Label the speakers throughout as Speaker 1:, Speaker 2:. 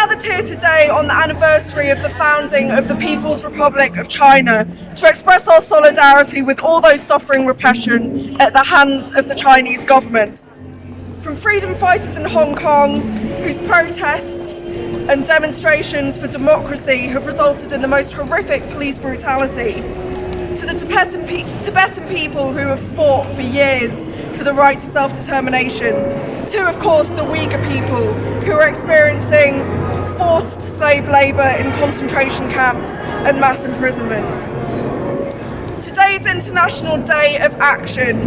Speaker 1: gathered here today on the anniversary of the founding of the People's Republic of China to express our solidarity with all those suffering repression at the hands of the Chinese government. From freedom fighters in Hong Kong, whose protests and demonstrations for democracy have resulted in the most horrific police brutality, to the Tibetan people who have fought for years for the right to self-determination, to, of course, the Uyghur people who are experiencing forced slave labour in concentration camps and mass imprisonment. Today's International Day of Action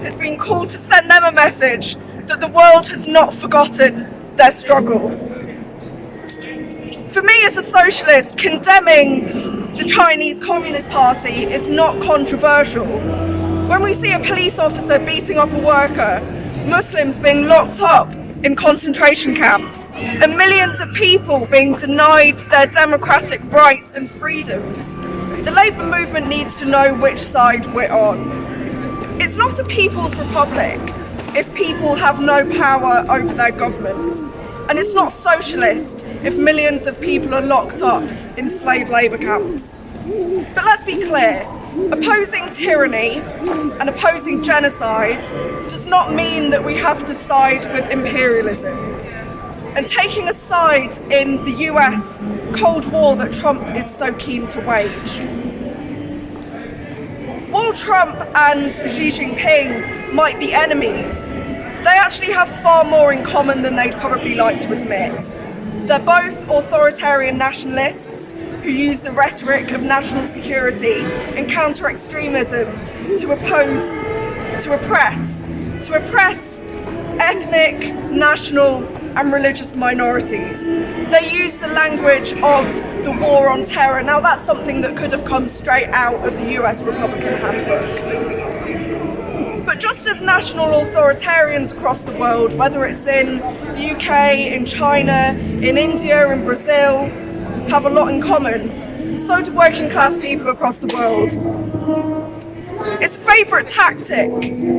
Speaker 1: has been called to send them a message that the world has not forgotten their struggle. For me as a socialist, condemning the Chinese Communist Party is not controversial. When we see a police officer beating off a worker, Muslims being locked up in concentration camps, and millions of people being denied their democratic rights and freedoms, the Labour movement needs to know which side we're on. It's not a people's republic if people have no power over their government, and it's not socialist if millions of people are locked up in slave labour camps. But let's be clear, opposing tyranny and opposing genocide does not mean that we have to side with imperialism. And taking a side in the US Cold War that Trump is so keen to wage. While Trump and Xi Jinping might be enemies, they actually have far more in common than they'd probably like to admit. They're both authoritarian nationalists who use the rhetoric of national security and counter-extremism to oppress ethnic, national and religious minorities. They use the language of the war on terror. Now that's something that could have come straight out of the US Republican handbook. But just as national authoritarians across the world, whether it's in the UK, in China, in India, in Brazil, have a lot in common, so do working class people across the world. It's a favourite tactic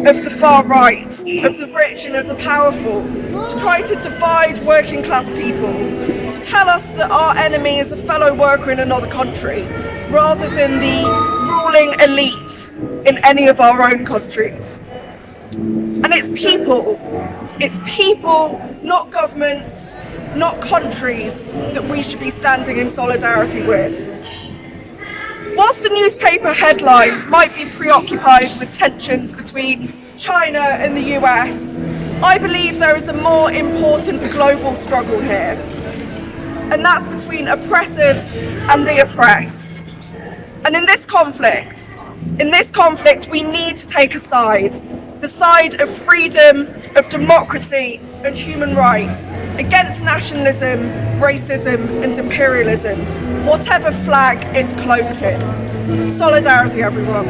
Speaker 1: of the far right, of the rich and of the powerful, to try to divide working class people, to tell us that our enemy is a fellow worker in another country, rather than the ruling elite in any of our own countries. And it's people, not governments, not countries, that we should be standing in solidarity with. Whilst the newspaper headlines might be preoccupied with tensions between China and the US, I believe there is a more important global struggle here, and that's between oppressors and the oppressed. And in this conflict, we need to take a side, the side of freedom, of democracy and human rights, against nationalism, racism and imperialism, whatever flag it's cloaked in. Solidarity, everyone.